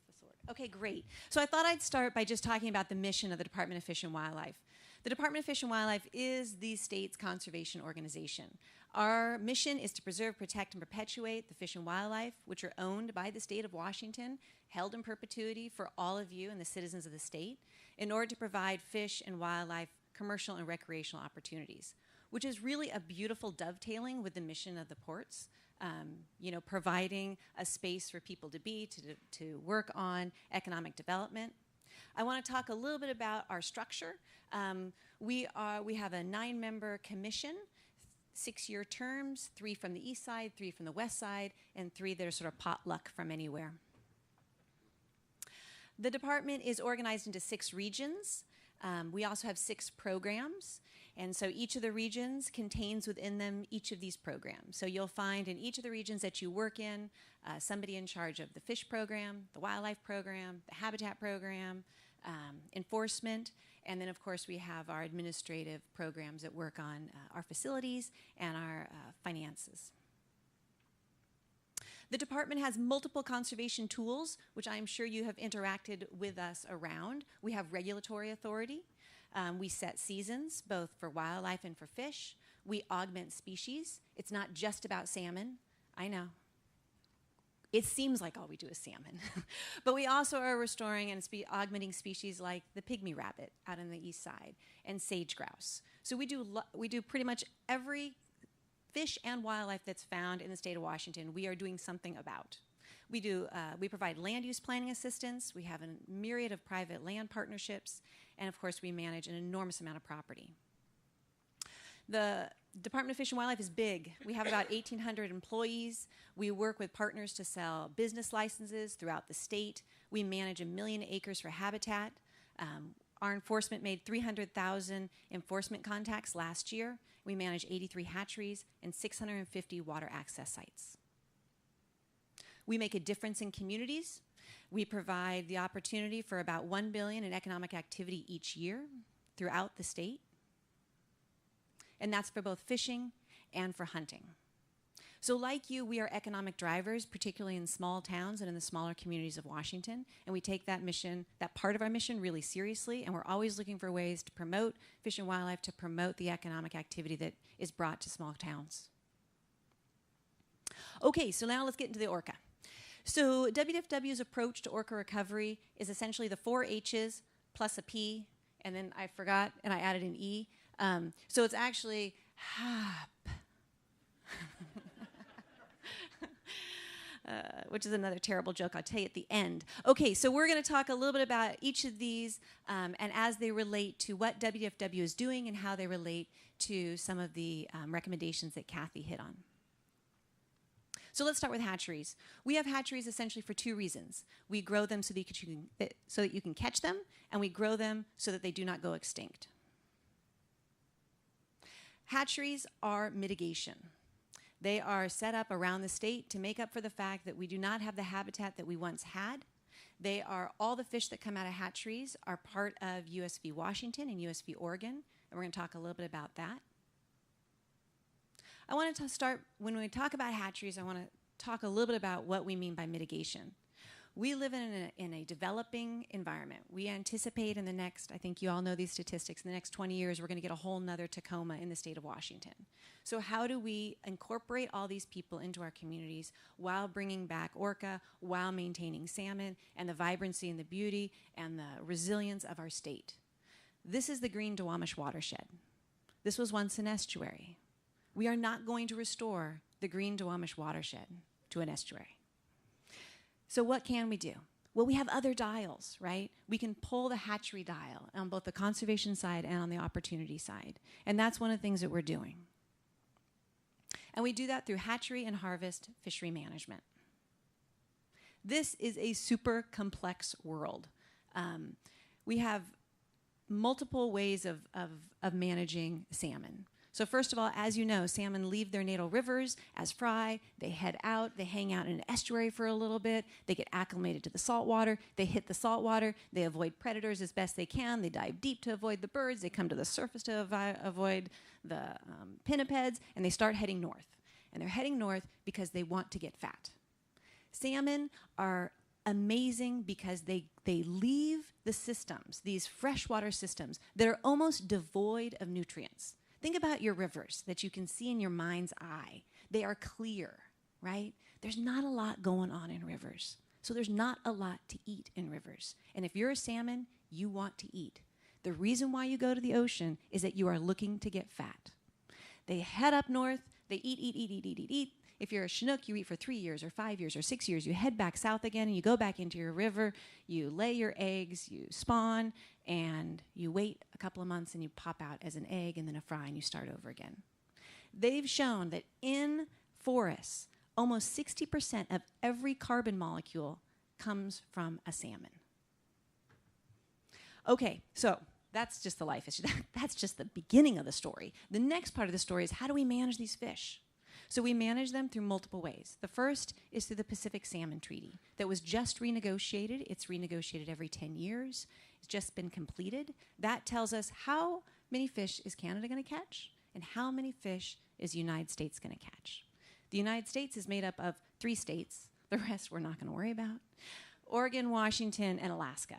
if this will work. Okay, great. So I thought I'd start by just talking about the mission of the Department of Fish and Wildlife. The Department of Fish and Wildlife is the state's conservation organization. Our mission is to preserve, protect, and perpetuate the fish and wildlife, which are owned by the state of Washington, held in perpetuity for all of you and the citizens of the state, in order to provide fish and wildlife commercial and recreational opportunities, which is really a beautiful dovetailing with the mission of the ports. Providing a space for people to be, to work on economic development. I want to talk a little bit about our structure. We have a 9-member commission, 6-year terms, 3 from the east side, 3 from the west side, and 3 that are sort of potluck from anywhere. The department is organized into 6 regions. We also have 6 programs, and so each of the regions contains within them each of these programs. So you'll find in each of the regions that you work in somebody in charge of the fish program, the wildlife program, the habitat program, enforcement, and then of course we have our administrative programs that work on our facilities and our finances. The department has multiple conservation tools, which I'm sure you have interacted with us around. We have regulatory authority. We set seasons, both for wildlife and for fish. We augment species. It's not just about salmon. I know. It seems like all we do is salmon. But we also are restoring and augmenting species like the pygmy rabbit out on the east side and sage grouse. So we do pretty much every fish and wildlife that's found in the state of Washington, we are doing something about. We provide land use planning assistance, we have a myriad of private land partnerships, and of course we manage an enormous amount of property. The Department of Fish and Wildlife is big. We have about 1,800 employees. We work with partners to sell business licenses throughout the state. We manage 1 million acres for habitat. Our enforcement made 300,000 enforcement contacts last year. We manage 83 hatcheries and 650 water access sites. We make a difference in communities. We provide the opportunity for about $1 billion in economic activity each year throughout the state. And that's for both fishing and for hunting. So like you, we are economic drivers, particularly in small towns and in the smaller communities of Washington. And we take that mission, that part of our mission, really seriously. And we're always looking for ways to promote fish and wildlife, to promote the economic activity that is brought to small towns. Okay, so now let's get into the Orca. So WDFW's approach to Orca recovery is essentially the 4 H's plus a P, and then I forgot, and I added an E. So it's actually HAP. Which is another terrible joke I'll tell you at the end. Okay, so we're going to talk a little bit about each of these and as they relate to what WDFW is doing and how they relate to some of the recommendations that Kathy hit on. So let's start with hatcheries. We have hatcheries essentially for 2 reasons. We grow them so that you can catch them, and we grow them so that they do not go extinct. Hatcheries are mitigation. They are set up around the state to make up for the fact that we do not have the habitat that we once had. All the fish that come out of hatcheries are part of USV Washington and USV Oregon, and we're going to talk a little bit about that. I want to start, when we talk about hatcheries, I want to talk a little bit about what we mean by mitigation. We live in a developing environment. We anticipate in the next, I think you all know these statistics, in the next 20 years, we're going to get a whole nother Tacoma in the state of Washington. So how do we incorporate all these people into our communities while bringing back Orca, while maintaining salmon and the vibrancy and the beauty and the resilience of our state? This is the Green Duwamish watershed. This was once an estuary. We are not going to restore the Green Duwamish watershed to an estuary. So what can we do? Well, we have other dials, right? We can pull the hatchery dial on both the conservation side and on the opportunity side. And that's one of the things that we're doing. And we do that through hatchery and harvest fishery management. This is a super complex world. We have multiple ways of managing salmon. So first of all, as you know, salmon leave their natal rivers as fry. They head out. They hang out in an estuary for a little bit. They get acclimated to the salt water. They hit the salt water. They avoid predators as best they can. They dive deep to avoid the birds. They come to the surface to avoid the pinnipeds, and they start heading north. And they're heading north because they want to get fat. Salmon are amazing because they leave the systems, these freshwater systems, that are almost devoid of nutrients. Think about your rivers that you can see in your mind's eye. They are clear, right? There's not a lot going on in rivers. So there's not a lot to eat in rivers. And if you're a salmon, you want to eat. The reason why you go to the ocean is that you are looking to get fat. They head up north, they eat. If you're a Chinook, you eat for 3 years or 5 years or 6 years. You head back south again and you go back into your river, you lay your eggs, you spawn, and you wait a couple of months and you pop out as an egg and then a fry and you start over again. They've shown that in forests, almost 60% of every carbon molecule comes from a salmon. Okay, so that's just the life issue. That's just the beginning of the story. The next part of the story is how do we manage these fish? So we manage them through multiple ways. The first is through the Pacific Salmon Treaty that was just renegotiated. It's renegotiated every 10 years. It's just been completed. That tells us how many fish is Canada going to catch and how many fish is the United States going to catch. The United States is made up of 3 states. The rest we're not going to worry about. Oregon, Washington, and Alaska.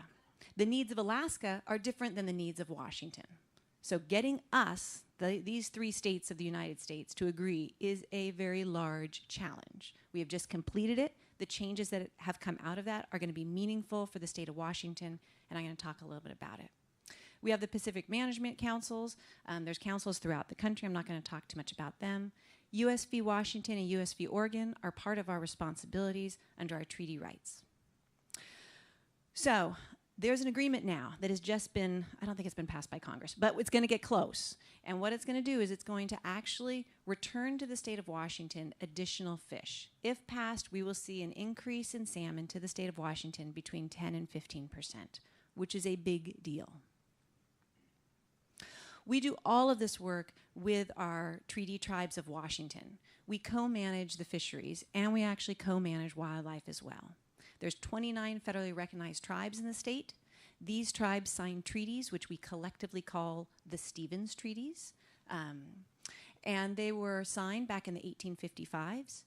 The needs of Alaska are different than the needs of Washington. So getting us, these 3 states of the United States, to agree is a very large challenge. We have just completed it. The changes that have come out of that are going to be meaningful for the state of Washington, and I'm going to talk a little bit about it. We have the Pacific Management Councils. There's councils throughout the country. I'm not going to talk too much about them. US v. Washington and US v. Oregon are part of our responsibilities under our treaty rights. So there's an agreement now that has just been, I don't think it's been passed by Congress, but it's going to get close. And what it's going to do is it's going to actually return to the state of Washington additional fish. If passed, we will see an increase in salmon to the state of Washington between 10 and 15%, which is a big deal. We do all of this work with our treaty tribes of Washington. We co-manage the fisheries, and we actually co-manage wildlife as well. There's 29 federally recognized tribes in the state. These tribes sign treaties, which we collectively call the Stevens Treaties. And they were signed back in the 1855s.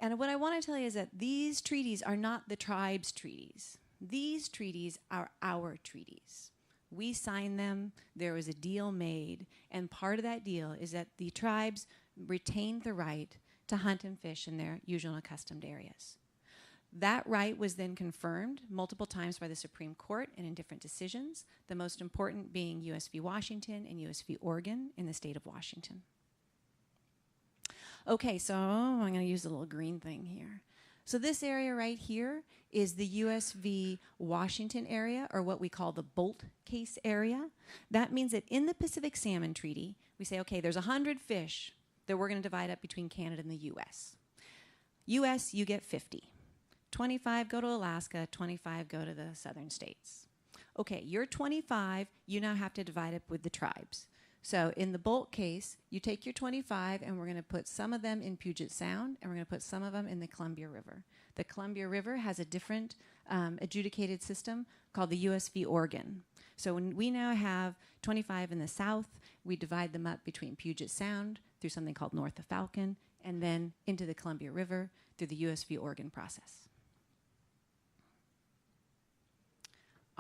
And what I want to tell you is that these treaties are not the tribes' treaties. These treaties are our treaties. We signed them, there was a deal made, and part of that deal is that the tribes retained the right to hunt and fish in their usual and accustomed areas. That right was then confirmed multiple times by the Supreme Court and in different decisions, the most important being US v. Washington and US v. Oregon in the state of Washington. Okay, so I'm going to use a little green thing here. So this area right here is the US v. Washington area, or what we call the Bolt case area. That means that in the Pacific Salmon Treaty, we say, okay, there's 100 fish that we're going to divide up between Canada and the US. US, you get 50. 25 go to Alaska, 25 go to the southern states. Okay, your 25, you now have to divide up with the tribes. So in the Bolt case, you take your 25 and we're going to put some of them in Puget Sound and we're going to put some of them in the Columbia River. The Columbia River has a different adjudicated system called the US v. Oregon. So when we now have 25 in the south, we divide them up between Puget Sound through something called North of Falcon and then into the Columbia River through the US v. Oregon process.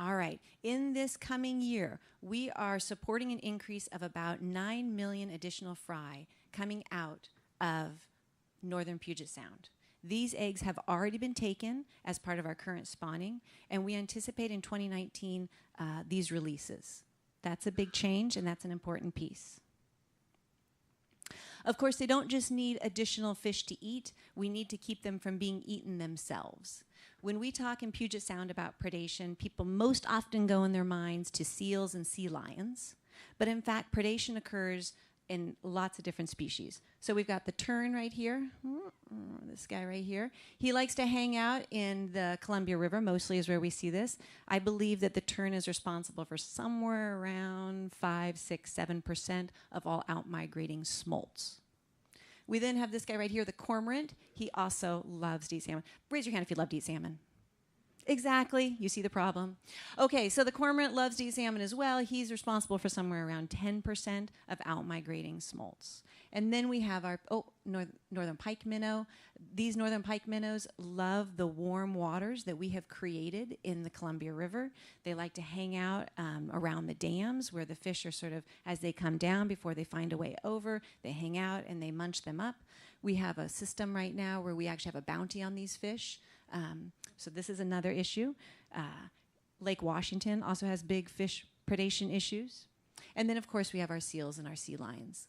All right, in this coming year, we are supporting an increase of about 9 million additional fry coming out of northern Puget Sound. These eggs have already been taken as part of our current spawning, and we anticipate in 2019 these releases. That's a big change, and that's an important piece. Of course, they don't just need additional fish to eat. We need to keep them from being eaten themselves. When we talk in Puget Sound about predation, people most often go in their minds to seals and sea lions. But in fact, predation occurs in lots of different species. So we've got the tern right here, this guy right here. He likes to hang out in the Columbia River, mostly is where we see this. I believe that the tern is responsible for somewhere around 5, 6, 7% of all out-migrating smolts. We then have this guy right here, the cormorant. He also loves to eat salmon. Raise your hand if you love to eat salmon. Exactly. You see the problem. Okay, so the cormorant loves to eat salmon as well. He's responsible for somewhere around 10% of out-migrating smolts. And then we have our northern pike minnow. These northern pike minnows love the warm waters that we have created in the Columbia River. They like to hang out around the dams where the fish are sort of, as they come down before they find a way over, they hang out and they munch them up. We have a system right now where we actually have a bounty on these fish. So this is another issue. Lake Washington also has big fish predation issues. And then, of course, we have our seals and our sea lions.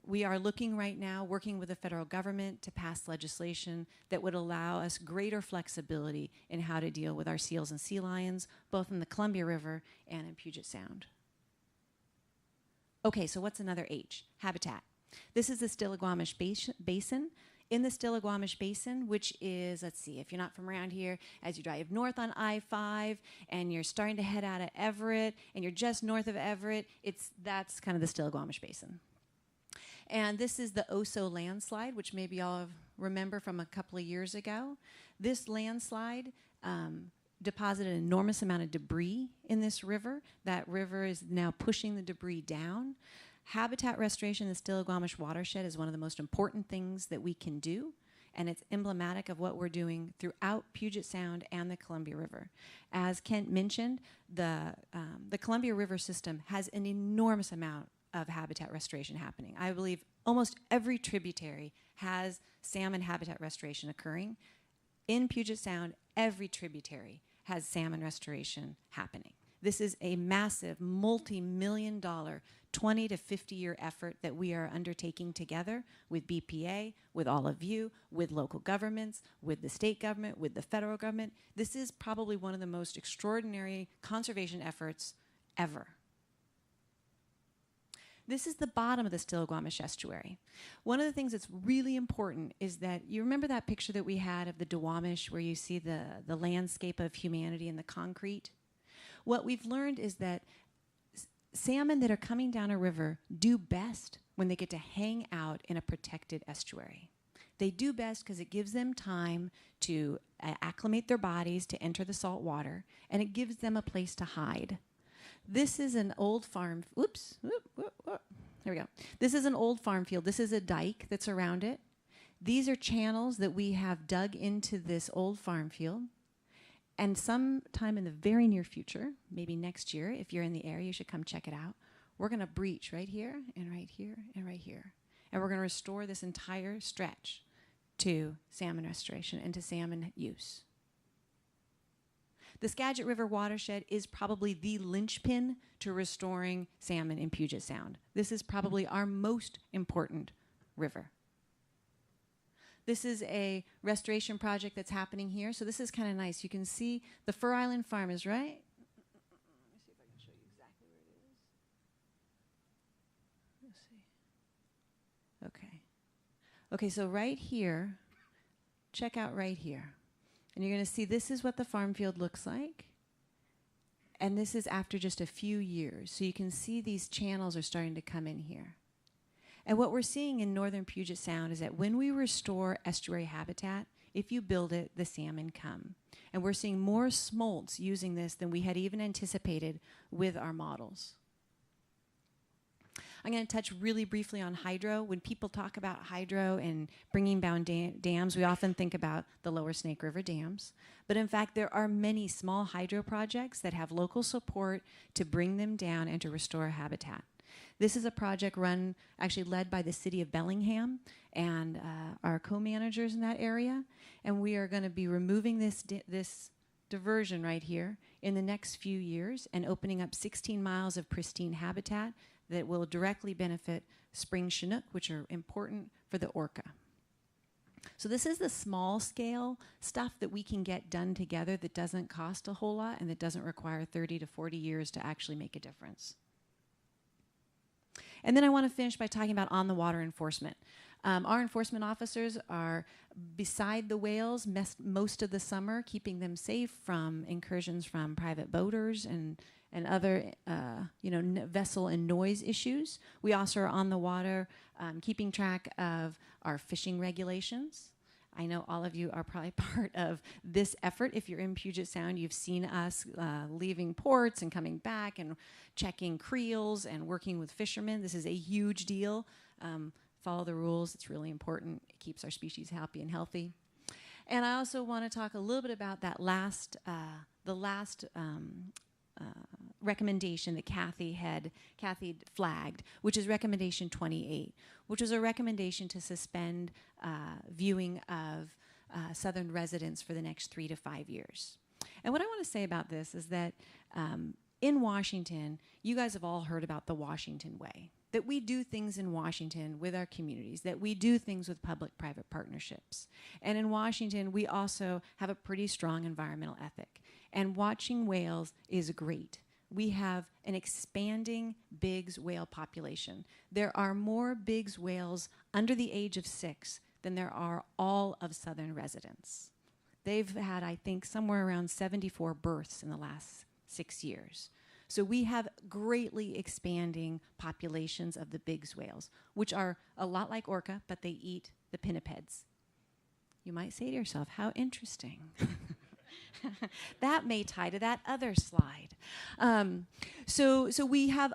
We are looking right now, working with the federal government to pass legislation that would allow us greater flexibility in how to deal with our seals and sea lions, both in the Columbia River and in Puget Sound. Okay, so what's another H? Habitat. This is the Stillaguamish Basin. In the Stillaguamish Basin, which is, let's see, if you're not from around here, as you drive north on I-5 and you're starting to head out of Everett and you're just north of Everett, that's kind of the Stillaguamish Basin. And this is the Oso landslide, which maybe y'all remember from a couple of years ago. This landslide deposited an enormous amount of debris in this river. That river is now pushing the debris down. Habitat restoration in the Stillaguamish watershed is one of the most important things that we can do, and it's emblematic of what we're doing throughout Puget Sound and the Columbia River. As Kent mentioned, the Columbia River system has an enormous amount of habitat restoration happening. I believe almost every tributary has salmon habitat restoration occurring. In Puget Sound, every tributary has salmon restoration happening. This is a massive, multi-million-dollar, 20 to 50-year effort that we are undertaking together with BPA, with all of you, with local governments, with the state government, with the federal government. This is probably one of the most extraordinary conservation efforts ever. This is the bottom of the Stillaguamish estuary. One of the things that's really important is that, you remember that picture that we had of the Duwamish where you see the landscape of humanity and the concrete? What we've learned is that salmon that are coming down a river do best when they get to hang out in a protected estuary. They do best because it gives them time to acclimate their bodies to enter the salt water, and it gives them a place to hide. This is an old farm, there we go. This is an old farm field. This is a dike that's around it. These are channels that we have dug into this old farm field. And sometime in the very near future, maybe next year, if you're in the area, you should come check it out. We're going to breach right here and right here and right here. And we're going to restore this entire stretch to salmon restoration and to salmon use. The Skagit River watershed is probably the linchpin to restoring salmon in Puget Sound. This is probably our most important river. This is a restoration project that's happening here. So this is kind of nice. You can see the Fur Island Farm is right. Let me see if I can show you exactly where it is. Let's see. Okay. Okay, so right here, check out right here. And you're going to see this is what the farm field looks like. And this is after just a few years. So you can see these channels are starting to come in here. And what we're seeing in northern Puget Sound is that when we restore estuary habitat, if you build it, the salmon come. And we're seeing more smolts using this than we had even anticipated with our models. I'm going to touch really briefly on hydro. When people talk about hydro and bringing down dams, we often think about the lower Snake River dams. But in fact, there are many small hydro projects that have local support to bring them down and to restore habitat. This is a project actually led by the city of Bellingham and our co-managers in that area. And we are going to be removing this diversion right here in the next few years and opening up 16 miles of pristine habitat that will directly benefit spring Chinook, which are important for the Orca. So this is the small scale stuff that we can get done together that doesn't cost a whole lot and that doesn't require 30 to 40 years to actually make a difference. And then I want to finish by talking about on-the-water enforcement. Our enforcement officers are beside the whales most of the summer, keeping them safe from incursions from private boaters and other vessel and noise issues. We also are on the water keeping track of our fishing regulations. I know all of you are probably part of this effort. If you're in Puget Sound, you've seen us leaving ports and coming back and checking creels and working with fishermen. This is a huge deal. Follow the rules. It's really important. It keeps our species happy and healthy. And I also want to talk a little bit about that the last recommendation that Kathy flagged, which is recommendation 28, which was a recommendation to suspend viewing of southern residents for the next 3 to 5 years. And what I want to say about this is that in Washington, you guys have all heard about the Washington Way, that we do things in Washington with our communities, that we do things with public-private partnerships. And in Washington, we also have a pretty strong environmental ethic. And watching whales is great. We have an expanding Biggs whale population. There are more Biggs whales under the age of 6 than there are all of southern residents. They've had, I think, somewhere around 74 births in the last 6 years. So we have greatly expanding populations of the Biggs whales, which are a lot like Orca, but they eat the pinnipeds. You might say to yourself, how interesting. That may tie to that other slide. So we have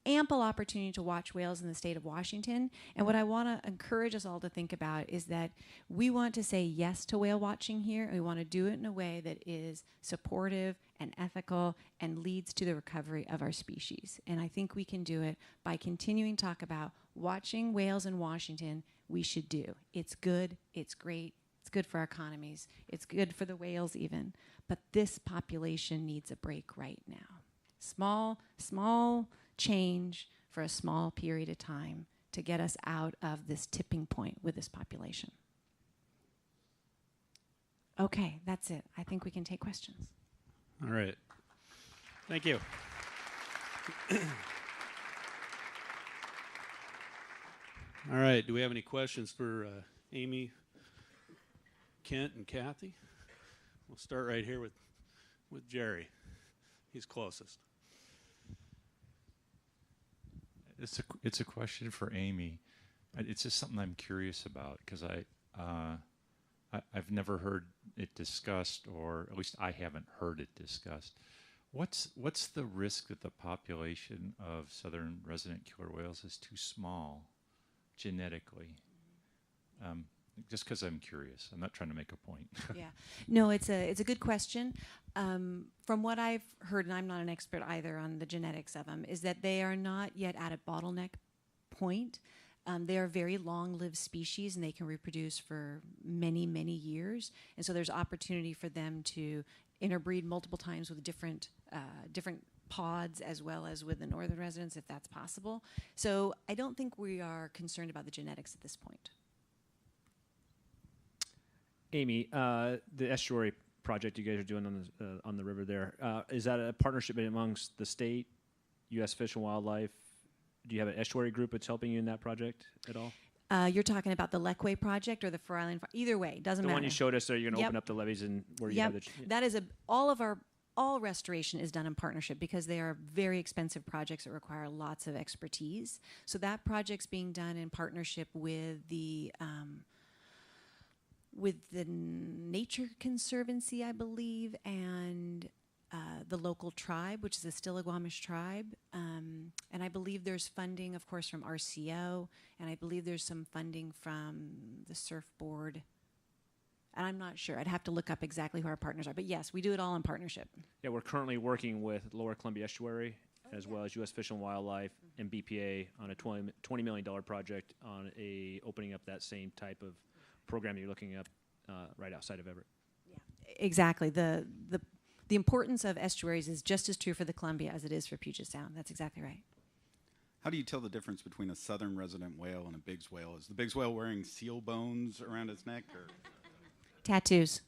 ample opportunity to watch whales in the state of Washington. And what I want to encourage us all to think about is that we want to say yes to whale watching here, and we want to do it in a way that is supportive and ethical and leads to the recovery of our species. And I think we can do it by continuing to talk about watching whales in Washington. We should do. It's good. It's great. It's good for our economies. It's good for the whales even. But this population needs a break right now. Small change for a small period of time to get us out of this tipping point with this population. Okay, that's it. I think we can take questions. All right. Thank you. All right. Do we have any questions for Amy, Kent, and Kathy? We'll start right here with Jerry. He's closest. It's a question for Amy. It's just something I'm curious about because I've never heard it discussed, or at least I haven't heard it discussed. What's the risk that the population of southern resident killer whales is too small genetically? Just because I'm curious. I'm not trying to make a point. Yeah. No, it's a good question. From what I've heard, and I'm not an expert either on the genetics of them, is that they are not yet at a bottleneck point. They are very long-lived species, and they can reproduce for many, many years. And so there's opportunity for them to interbreed multiple times with different pods as well as with the northern residents, if that's possible. So I don't think we are concerned about the genetics at this point. Amy, the estuary project you guys are doing on the river there, is that a partnership amongst the state, U.S. Fish and Wildlife? Do you have an estuary group that's helping you in that project at all? You're talking about the Leckway project or the Fur Island? Either way, doesn't matter. The one you showed us, so you're going to open up the levees and where you have the... That is all restoration is done in partnership because they are very expensive projects that require lots of expertise. So that project's being done in partnership with the Nature Conservancy, I believe, and the local tribe, which is the Stillaguamish tribe. And I believe there's funding, of course, from RCO, and I believe there's some funding from the Surf Board. And I'm not sure. I'd have to look up exactly who our partners are. But yes, we do it all in partnership. Yeah, we're currently working with Lower Columbia Estuary, as well as U.S. Fish and Wildlife and BPA on a $20 million project on opening up that same type of program you're looking at right outside of Everett. Yeah, exactly. The importance of estuaries is just as true for the Columbia as it is for Puget Sound. That's exactly right. How do you tell the difference between a southern resident whale and a Biggs whale? Is the Biggs whale wearing seal bones around its neck? Or? Tattoos.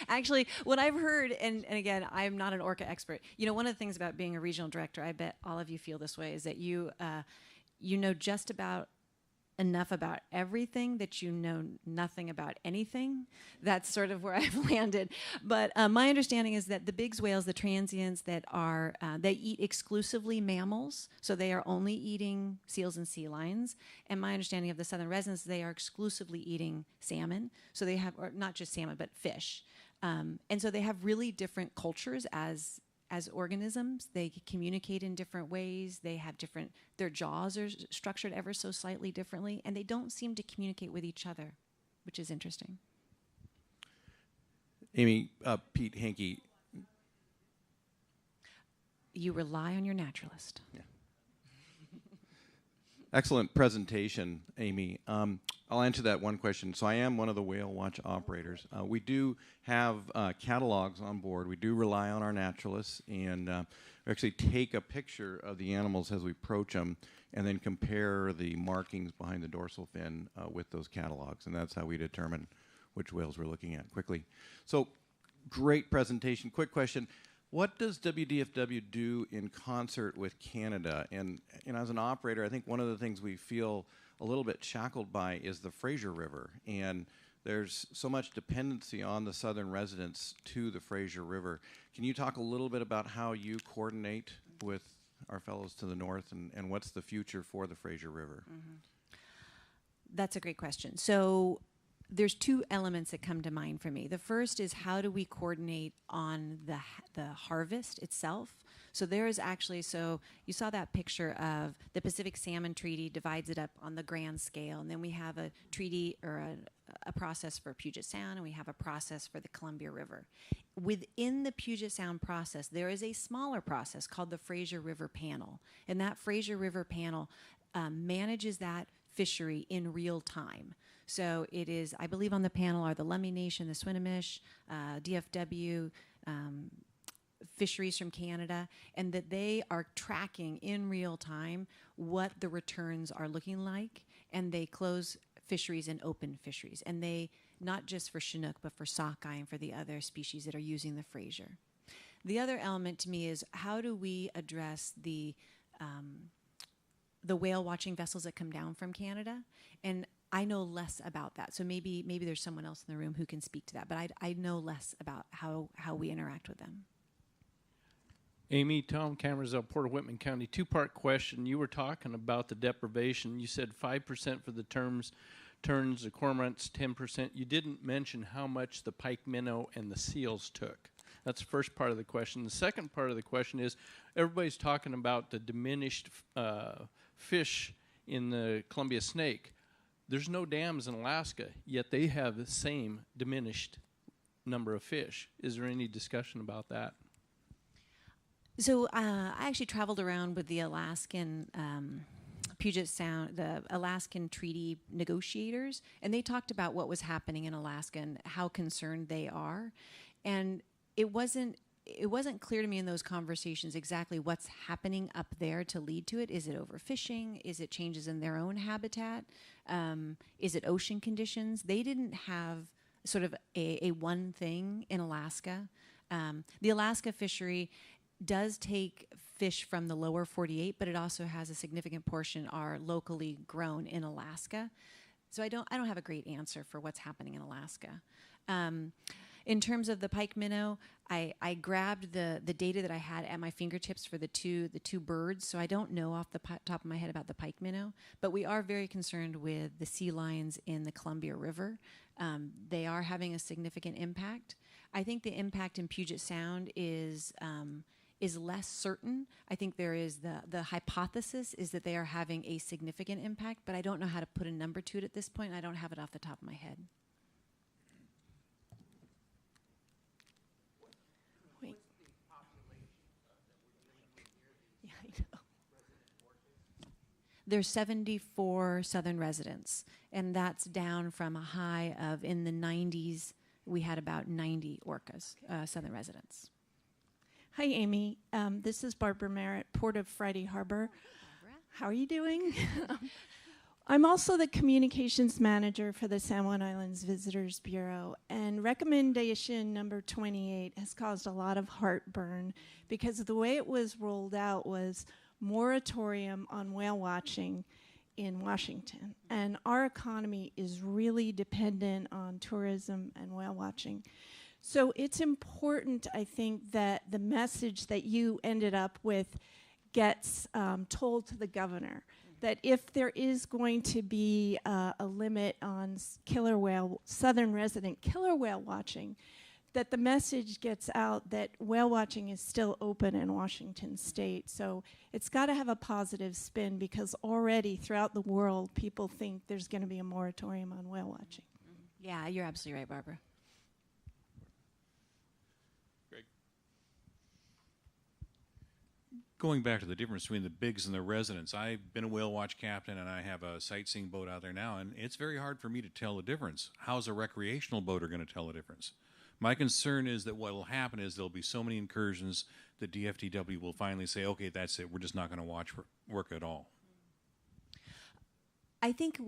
Actually, what I've heard, and again, I'm not an orca expert. You know, one of the things about being a regional director, I bet all of you feel this way, is that you know just about enough about everything that you know nothing about anything. That's sort of where I've landed. But my understanding is that the big whales, the transients that are, they eat exclusively mammals, so they are only eating seals and sea lions. And my understanding of the southern residents, they are exclusively eating salmon. So they have, or not just salmon, but fish. And so they have really different cultures as organisms. They communicate in different ways. They have different, their jaws are structured ever so slightly differently, and they don't seem to communicate with each other, which is interesting. Amy, Pete Hankey. You rely on your naturalist. Yeah. Excellent presentation, Amy. I'll answer that one question. So I am one of the whale watch operators. We do have catalogs on board. We do rely on our naturalists, and we actually take a picture of the animals as we approach them and then compare the markings behind the dorsal fin with those catalogs, and that's how we determine which whales we're looking at quickly. So great presentation. Quick question. What does WDFW do in concert with Canada? And as an operator, I think one of the things we feel a little bit shackled by is the Fraser River. And there's so much dependency on the southern residents to the Fraser River. Can you talk a little bit about how you coordinate with our fellows to the north, and what's the future for the Fraser River? Mm-hmm. That's a great question. So there's two elements that come to mind for me. The first is, how do we coordinate on the harvest itself? So there is actually, so you saw that picture of the Pacific Salmon Treaty divides it up on the grand scale, and then we have a treaty or a process for Puget Sound, and we have a process for the Columbia River. Within the Puget Sound process, there is a smaller process called the Fraser River Panel, and that Fraser River Panel manages that fishery in real time. So it is, I believe on the panel are the Lummi Nation, the Swinomish, DFW, fisheries from Canada, and that they are tracking in real time what the returns are looking like, and they close fisheries and open fisheries. And they, not just for Chinook, but for sockeye and for the other species that are using the Fraser. The other element to me is, how do we address the whale watching vessels that come down from Canada? And I know less about that. So maybe there's someone else in the room who can speak to that, but I know less about how we interact with them. Amy, Tom Cameronzell, Port of Whitman County. Two-part question. You were talking about the deprivation. You said 5% for the terns, the cormorants, 10%. You didn't mention how much the pike minnow and the seals took. That's the first part of the question. The second part of the question is, everybody's talking about the diminished fish in the Columbia snake. There's no dams in Alaska, yet they have the same diminished number of fish. Is there any discussion about that? So I actually traveled around with the Alaskan Puget Sound, the Alaskan treaty negotiators, and they talked about what was happening in Alaska and how concerned they are. And it wasn't clear to me in those conversations exactly what's happening up there to lead to it. Is it overfishing? Is it changes in their own habitat? Is it ocean conditions? They didn't have sort of a one thing in Alaska. The Alaska fishery does take fish from the lower 48, but it also has a significant portion are locally grown in Alaska. So I don't have a great answer for what's happening in Alaska. In terms of the pike minnow, I grabbed the data that I had at my fingertips for the two birds, so I don't know off the top of my head about the pike minnow, but we are very concerned with the sea lions in the Columbia River. They are having a significant impact. I think the impact in Puget Sound is less certain. I think there is the hypothesis is that they are having a significant impact, but I don't know how to put a number to it at this point. I don't have it off the top of my head. Wait. Yeah, I know. There's 74 southern residents, and that's down from a high of, in the 90s, we had about 90 orcas, southern residents. Hi, Amy. This is Barbara Merritt, Port of Friday Harbor. Barbara. How are you doing? I'm also the communications manager for the San Juan Islands Visitors Bureau, and recommendation number 28 has caused a lot of heartburn because the way it was rolled out was moratorium on whale watching in Washington. And our economy is really dependent on tourism and whale watching. So it's important, I think, that the message that you ended up with gets told to the governor, that if there is going to be a limit on killer whale, southern resident killer whale watching, that the message gets out that whale watching is still open in Washington state. So it's got to have a positive spin, because already throughout the world, people think there's going to be a moratorium on whale watching. Yeah, you're absolutely right, Barbara. Going back to the difference between the bigs and the residents, I've been a whale watch captain and I have a sightseeing boat out there now, and it's very hard for me to tell the difference. How's a recreational boater going to tell the difference? My concern is that what will happen is there'll be so many incursions that DFTW will finally say, okay, that's it, we're just not going to watch work at all. I think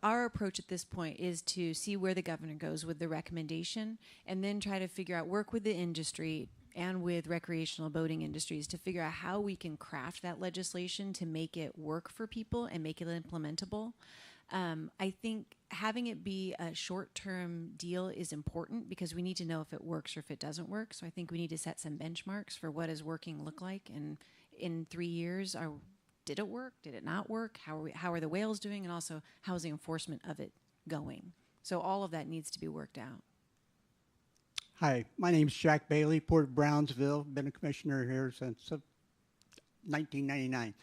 our approach at this point is to see where the governor goes with the recommendation, and then try to figure out, work with the industry and with recreational boating industries to figure out how we can craft that legislation to make it work for people and make it implementable. I think having it be a short-term deal is important, because we need to know if it works or if it doesn't work. So I think we need to set some benchmarks for what does working look like, and in 3 years, did it work? Did it not work? How are the whales doing? And also, how's the enforcement of it going? So all of that needs to be worked out. Hi, my name's Jack Bailey, Port of Brownsville. Been a commissioner here since 1999.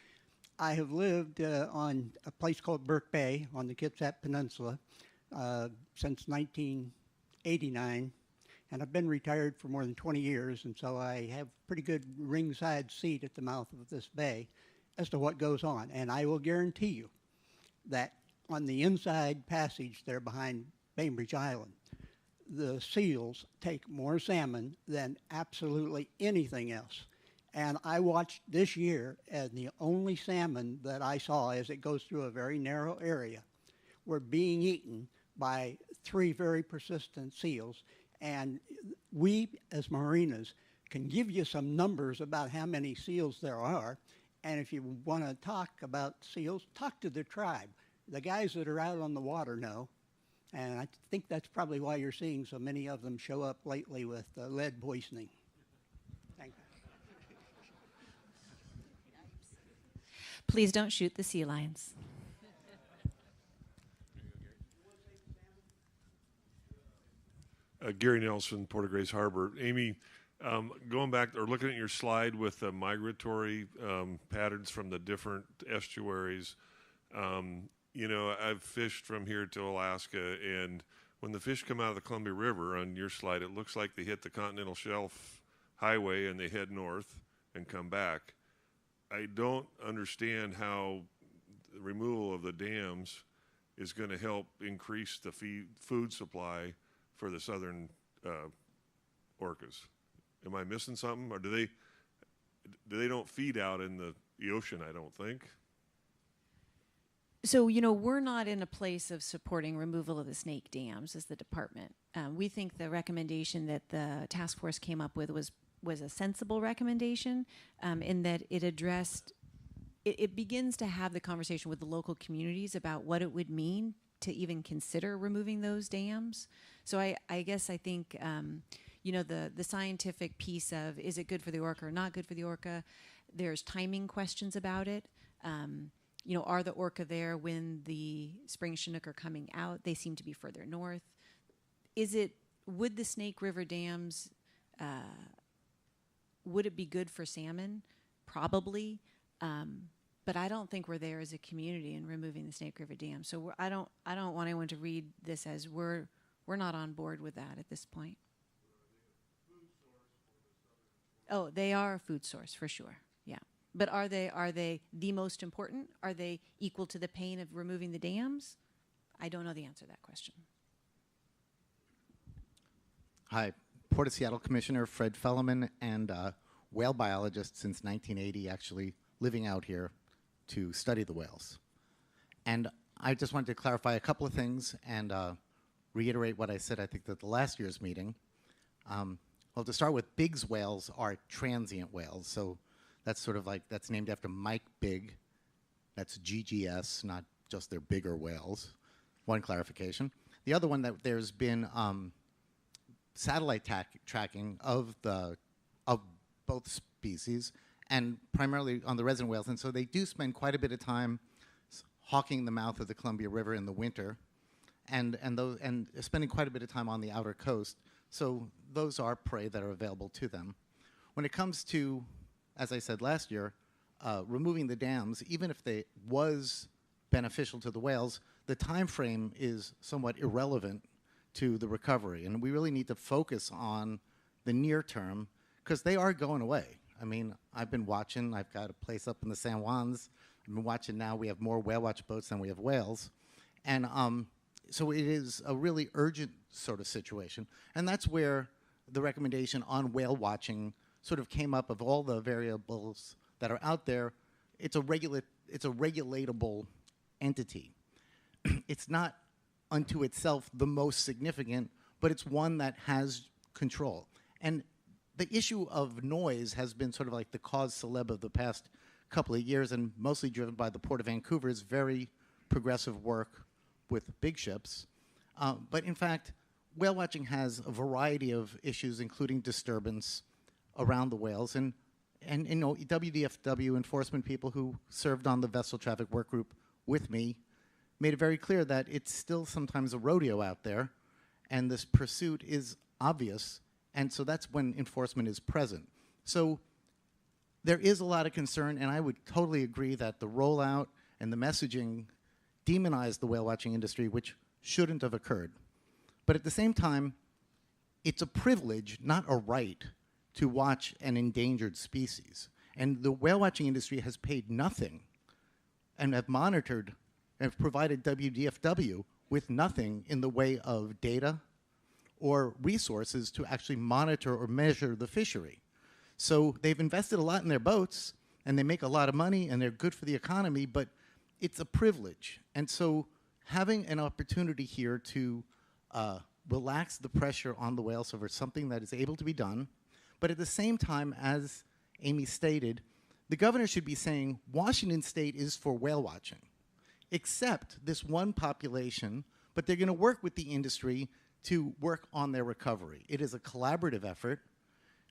I have lived on a place called Burke Bay on the Kitsap Peninsula since 1989, and I've been retired for more than 20 years, and so I have a pretty good ringside seat at the mouth of this bay as to what goes on. And I will guarantee you that on the inside passage there behind Bainbridge Island, the seals take more salmon than absolutely anything else. And I watched this year, and the only salmon that I saw, as it goes through a very narrow area, were being eaten by 3 very persistent seals. And we, as marinas, can give you some numbers about how many seals there are. And if you want to talk about seals, talk to the tribe. The guys that are out on the water know. And I think that's probably why you're seeing so many of them show up lately with lead poisoning. Thank you. Please don't shoot the sea lions. Gary Nelson, Port of Grace Harbor. Amy, going back or looking at your slide with the migratory patterns from the different estuaries, you know, I've fished from here to Alaska, and when the fish come out of the Columbia River on your slide, it looks like they hit the continental shelf highway and they head north and come back. I don't understand how the removal of the dams is going to help increase the food supply for the southern orcas. Am I missing something, or do they don't feed out in the ocean? I don't think. So, you know, we're not in a place of supporting removal of the snake dams as the department. We think the recommendation that the task force came up with was a sensible recommendation, in that it addressed, it begins to have the conversation with the local communities about what it would mean to even consider removing those dams. So I guess I think, you know, the scientific piece of, is it good for the orca or not good for the orca? There's timing questions about it. You know, are the orca there when the spring Chinook are coming out? They seem to be further north. Would the Snake River dams, would it be good for salmon? Probably. But I don't think we're there as a community in removing the Snake River Dam. So I don't want anyone to read this as we're not on board with that at this point. Oh, they are a food source for sure. Yeah. But are they the most important? Are they equal to the pain of removing the dams? I don't know the answer to that question. Hi, Port of Seattle Commissioner Fred Felleman, and whale biologist since 1980, actually living out here to study the whales. And I just wanted to clarify a couple of things and reiterate what I said, I think, at the last year's meeting. Well, to start with, Bigg's whales are transient whales. So that's sort of like, that's named after Mike Bigg, That's GGS, not just their bigger whales. One clarification. The other one, that there's been satellite tracking of both species, and primarily on the resident whales. And so they do spend quite a bit of time hawking the mouth of the Columbia River in the winter, and spending quite a bit of time on the outer coast. So those are prey that are available to them. When it comes to, as I said last year, removing the dams, even if they was beneficial to the whales, the time frame is somewhat irrelevant to the recovery. And we really need to focus on the near term, because they are going away. I mean, I've been watching. I've got a place up in the San Juans. I've been watching now. We have more whale watch boats than we have whales. And so it is a really urgent sort of situation. And that's where the recommendation on whale watching sort of came up. Of all the variables that are out there, it's a regulatable entity. It's not unto itself the most significant, but it's one that has control. And the issue of noise has been sort of like the cause celeb of the past couple of years, and mostly driven by the Port of Vancouver's very progressive work with big ships. But in fact, whale watching has a variety of issues, including disturbance around the whales. And you know, WDFW enforcement people who served on the vessel traffic work group with me made it very clear that it's still sometimes a rodeo out there, and this pursuit is obvious, and so that's when enforcement is present. So there is a lot of concern, and I would totally agree that the rollout and the messaging demonize the whale watching industry, which shouldn't have occurred. But at the same time, it's a privilege, not a right, to watch an endangered species. And the whale watching industry has paid nothing and have monitored and have provided WDFW with nothing in the way of data or resources to actually monitor or measure the fishery. So they've invested a lot in their boats, and they make a lot of money, and they're good for the economy, but it's a privilege. And so having an opportunity here to relax the pressure on the whales over something that is able to be done, but at the same time, as Amy stated, the governor should be saying Washington State is for whale watching, except this one population, but they're going to work with the industry to work on their recovery. It is a collaborative effort.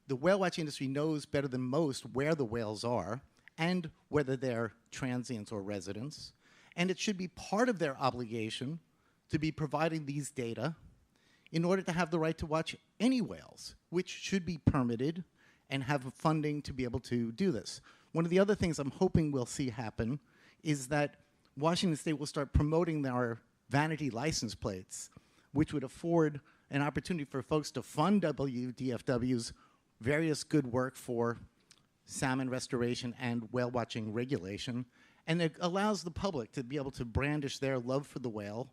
The whale watching industry knows better than most where the whales are and whether they're transients or residents. And it should be part of their obligation to be providing these data in order to have the right to watch any whales, which should be permitted and have funding to be able to do this. One of the other things I'm hoping we'll see happen is that Washington State will start promoting our vanity license plates, which would afford an opportunity for folks to fund WDFW's various good work for salmon restoration and whale watching regulation. And it allows the public to be able to brandish their love for the whale,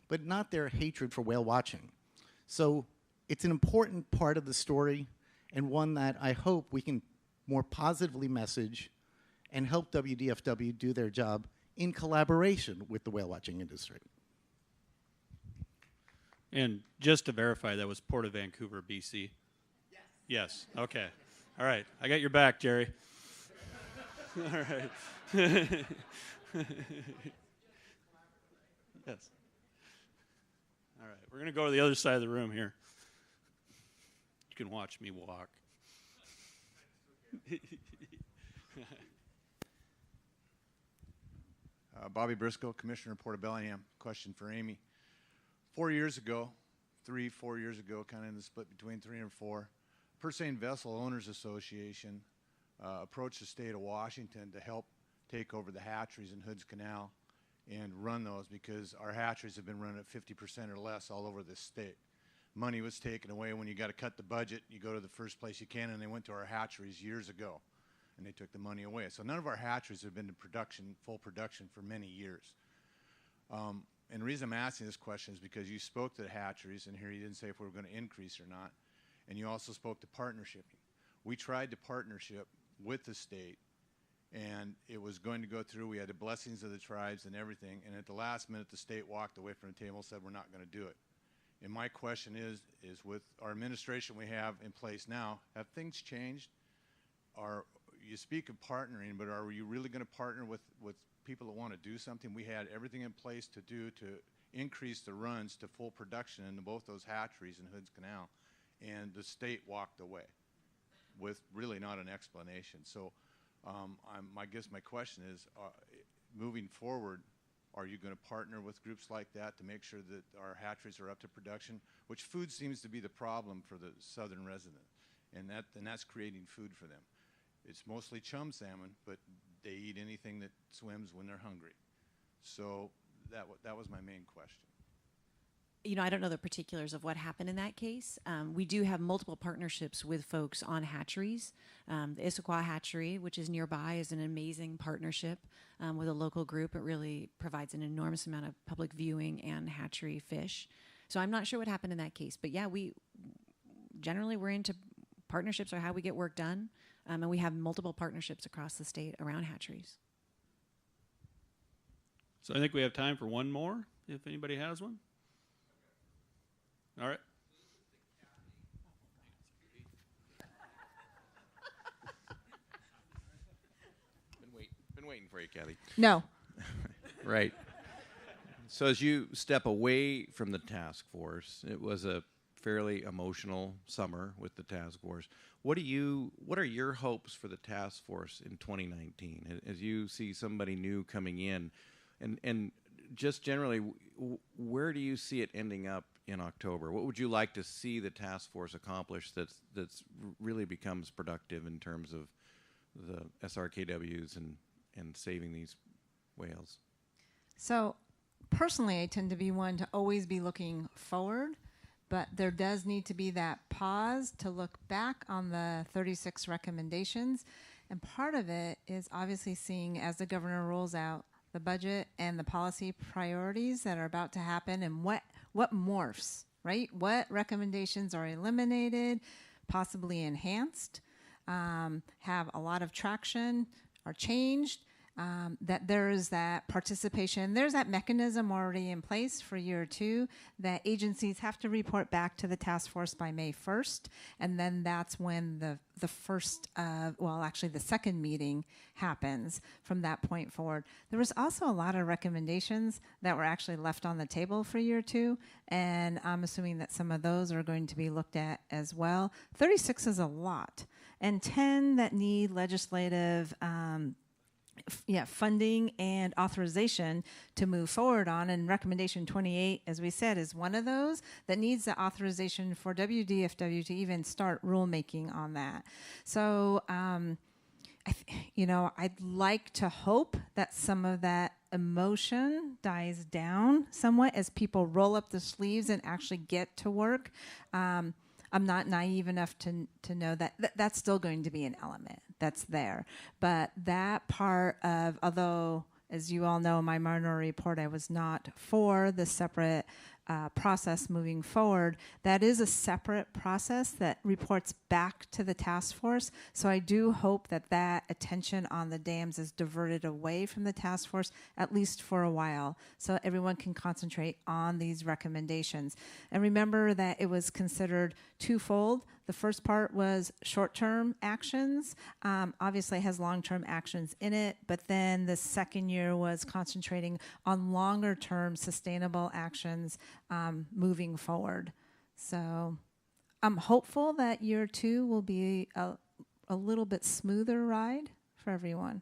but not their hatred for whale watching. So it's an important part of the story, and one that I hope we can more positively message and help WDFW do their job in collaboration with the whale watching industry. And just to verify, that was Port of Vancouver, BC? Yes. Yes, okay. All right, I got your back, Jerry. All right. Yes. All right, we're going to go to the other side of the room here. You can watch me walk. Bobby Briscoe, Commissioner, Port of Bellingham. Question for Amy. 4 years ago, 4 years ago, kind of in the split between 3 and 4, Purseine Vessel Owners Association approached the state of Washington to help take over the hatcheries in Hood's Canal and run those, because our hatcheries have been run at 50% or less all over the state. Money was taken away. When you got to cut the budget, you go to the first place you can, and they went to our hatcheries years ago, and they took the money away. So none of our hatcheries have been to production, full production, for many years. And the reason I'm asking this question is because you spoke to the hatcheries, and here you didn't say if we were going to increase or not, and you also spoke to partnership. We tried to partnership with the state, and it was going to go through. We had the blessings of the tribes and everything, and at the last minute, the state walked away from the table and said, we're not going to do it. And my question is with our administration we have in place now, have things changed? you speak of partnering, but are you really going to partner with people that want to do something? We had everything in place to increase the runs to full production in both those hatcheries in Hoods Canal, and the state walked away with really not an explanation. So I guess my question is, moving forward, are you going to partner with groups like that to make sure that our hatcheries are up to production? Which food seems to be the problem for the southern resident, and that's creating food for them. It's mostly chum salmon, but they eat anything that swims when they're hungry. So that was my main question. You know, I don't know the particulars of what happened in that case. We do have multiple partnerships with folks on hatcheries. The Issaquah Hatchery, which is nearby, is an amazing partnership with a local group. It really provides an enormous amount of public viewing and hatchery fish. So I'm not sure what happened in that case. But yeah, we're into partnerships are how we get work done. And we have multiple partnerships across the state around hatcheries. So I think we have time for one more, if anybody has one. All right. Been waiting for you, Kathy. No. Right. So as you step away from the task force, it was a fairly emotional summer with the task force. What are your hopes for the task force in 2019 as you see somebody new coming in, and just generally, where do you see it ending up in October? What would you like to see the task force accomplish that's really becomes productive in terms of the SRKWs and saving these whales? So personally, I tend to be one to always be looking forward, but there does need to be that pause to look back on the 36 recommendations. And part of it is obviously seeing, as the governor rolls out the budget and the policy priorities that are about to happen, and what morphs, right? What recommendations are eliminated, possibly enhanced, have a lot of traction, are changed, that there is that participation. There's that mechanism already in place for year 2 that agencies have to report back to the task force by May 1st. And then that's when the second meeting happens from that point forward. There was also a lot of recommendations that were actually left on the table for year 2. And I'm assuming that some of those are going to be looked at as well. 36 is a lot. And 10 that need legislative funding and authorization to move forward on, and recommendation 28, as we said, is one of those that needs the authorization for WDFW to even start rulemaking on that. So, I'd like to hope that some of that emotion dies down somewhat as people roll up the sleeves and actually get to work. I'm not naive enough to know that that's still going to be an element that's there. But that part of, although, as you all know, in my minority report, I was not for the separate process moving forward, that is a separate process that reports back to the task force. So I do hope that that attention on the dams is diverted away from the task force, at least for a while, so everyone can concentrate on these recommendations. And remember that it was considered twofold. The first part was short-term actions, obviously has long-term actions in it, but then the second year was concentrating on longer-term sustainable actions moving forward. So I'm hopeful that year 2 will be a little bit smoother ride for everyone.